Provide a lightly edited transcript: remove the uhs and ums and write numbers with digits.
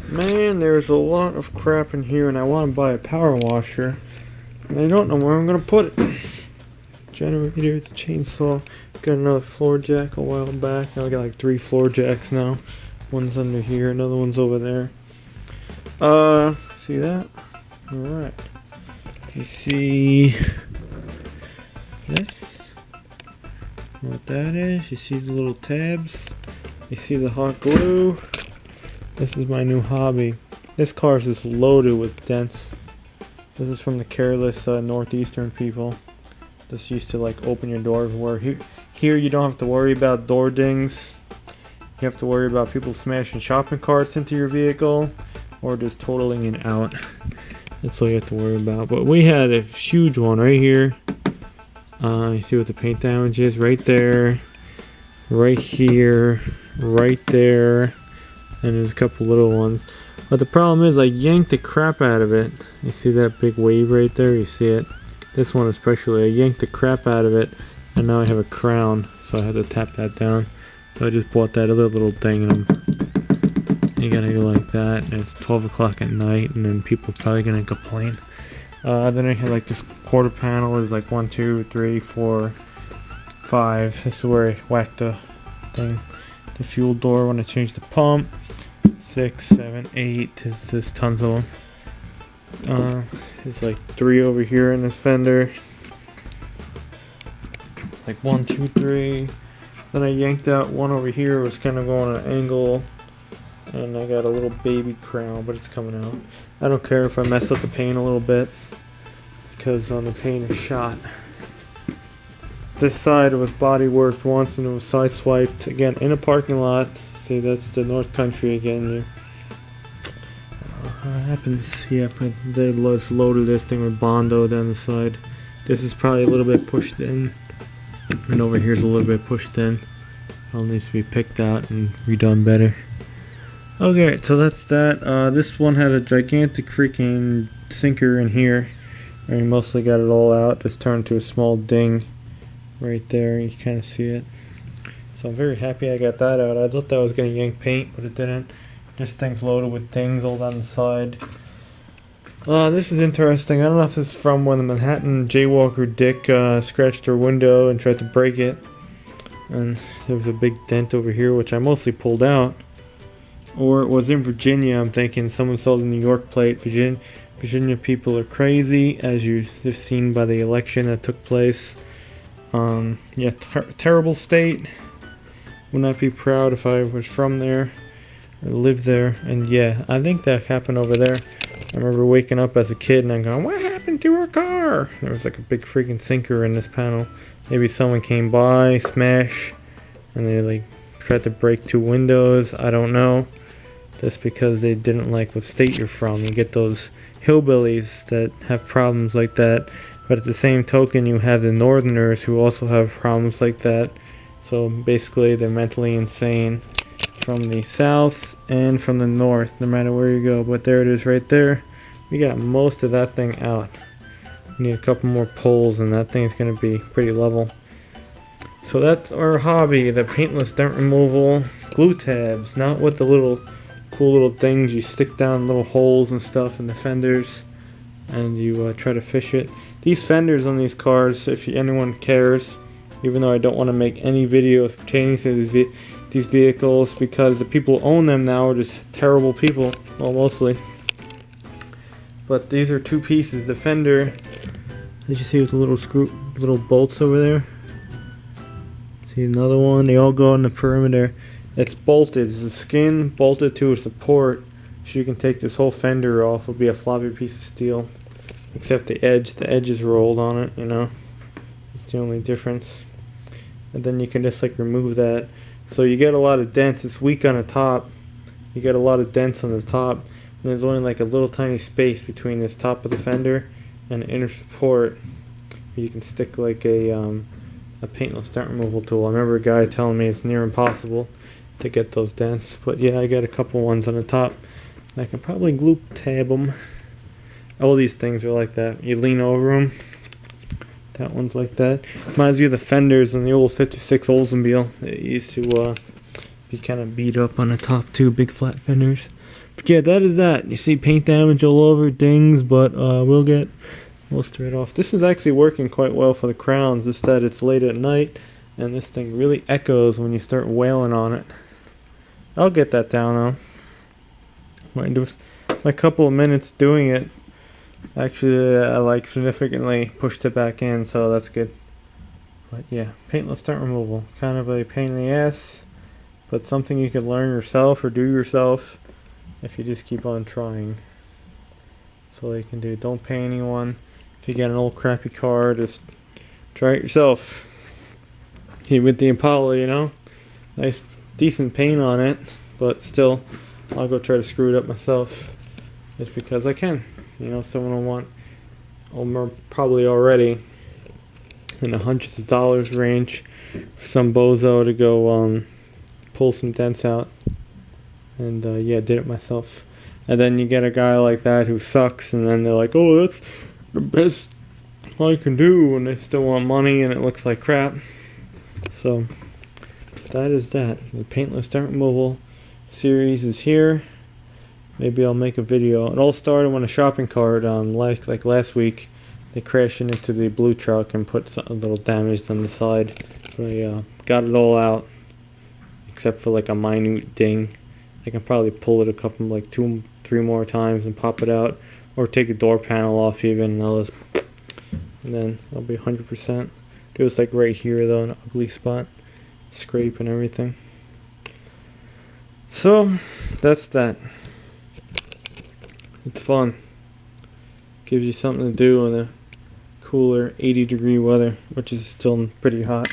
Man, there's a lot of crap in here, and I want to buy a power washer, and I don't know where I'm gonna put it. Generator, the chainsaw. Got another floor jack a while back. Now I got like 3 floor jacks now. One's under here, another one's over there. See that? Alright. You see this? What that is? You see the little tabs? You see the hot glue? This is my new hobby. This car is just loaded with dents. This is from the careless northeastern people. This used to like open your door everywhere. Here you don't have to worry about door dings. You have to worry about people smashing shopping carts into your vehicle or just totaling it out. That's all you have to worry about. But we had a huge one right here. You see what the paint damage is? Right there, right here, right there, and there's a couple little ones. But the problem is I yanked the crap out of it. You see that big wave right there? You see it? This one especially, I yanked the crap out of it, and now I have a crown, so I have to tap that down. So I just bought that other little thing, and you gotta go like that, and it's 12 o'clock at night, and then people are probably gonna complain. Then I had like this quarter panel is like 1, 2, 3, 4, 5. This is where I whacked the thing. The fuel door when I changed the pump. 6, 7, 8. There's tons of them. There's like 3 over here in this fender. Like 1, 2, 3. Then I yanked out one over here. It was kind of going at an angle. And I got a little baby crown, but it's coming out. I don't care if I mess up the paint a little bit, because the paint is shot. This side was body worked once and it was side swiped again in a parking lot. See, that's the North Country again there. What happens? Yeah, but they loaded this thing with Bondo down the side. This is probably a little bit pushed in, and over here's a little bit pushed in. All needs to be picked out and redone better. Okay, so that's that. This one had a gigantic freaking sinker in here. I mostly got it all out. Just turned to a small ding right there. You kind of see it. So I'm very happy I got that out. I thought that was going to yank paint, but it didn't. This thing's loaded with dings all down the side. This is interesting. I don't know if this is from when the Manhattan jaywalker Dick scratched her window and tried to break it. And there was a big dent over here, which I mostly pulled out. Or it was in Virginia. I'm thinking someone saw the New York plate. Virginia people are crazy, as you've seen by the election that took place. Yeah, terrible state. Would not be proud if I was from there or lived there. And yeah, I think that happened over there. I remember waking up as a kid and I'm going, what happened to our car? There was like a big freaking sinker in this panel. Maybe someone came by, smash, and they like tried to break 2 windows. I don't know. Just because they didn't like what state you're from. You get those hillbillies that have problems like that. But at the same token, you have the northerners who also have problems like that. So basically, they're mentally insane from the south and from the north, no matter where you go. But there it is right there. We got most of that thing out. We need a couple more poles and that thing's going to be pretty level. So that's our hobby, the paintless dent removal. Glue tabs, not with the little cool little things you stick down little holes and stuff in the fenders and you try to fish it. These fenders on these cars, if anyone cares, even though I don't want to make any videos pertaining to these vehicles because the people who own them now are just terrible people, well mostly. But these are 2 pieces. The fender, did you see with the little bolts over there? See another one, they all go on the perimeter. It's bolted. It's the skin bolted to a support, so you can take this whole fender off. It'll be a floppy piece of steel, except the edge. The edge is rolled on it. You know, it's the only difference. And then you can just like remove that. So you get a lot of dents. It's weak on the top. You get a lot of dents on the top, and there's only like a little tiny space between this top of the fender and the inner support. You can stick like a paintless dent removal tool. I remember a guy telling me it's near impossible to get those dents, but yeah, I got a couple ones on the top. I can probably glue tab them. All these things are like that. You lean over them. That one's like that. Reminds you of the fenders on the old 56 Oldsmobile. They used to be kind of beat up on the top too, big flat fenders. But yeah, that is that. You see paint damage all over, dings, but we'll get most of it off. This is actually working quite well for the crowns, just that it's late at night and this thing really echoes when you start wailing on it. I'll get that down though. My couple of minutes doing it, actually I like significantly pushed it back in, so that's good. But yeah, paintless dent removal, kind of a pain in the ass, but something you can learn yourself or do yourself if you just keep on trying. That's all you can do. Don't pay anyone. If you get an old crappy car, just try it yourself. Even with the Impala, you know, nice decent paint on it, but still I'll go try to screw it up myself just because I can. You know, someone will want probably already in the hundreds of dollars range for some bozo to go pull some dents out. And yeah, did it myself. And then you get a guy like that who sucks, and then they're like, oh, that's the best I can do, and they still want money and it looks like crap. So that is that. The paintless dent removal series is here. Maybe I'll make a video. It all started when a shopping cart last week, they crashed into the blue truck and put a little damage on the side. But I got it all out except for like a minute ding. I can probably pull it a couple, like 2-3 more times and pop it out, or take a door panel off even, and then I'll be 100%. It was like right here though, an ugly spot, scrape and everything. So that's that. It's fun. Gives you something to do in the cooler 80-degree weather, which is still pretty hot.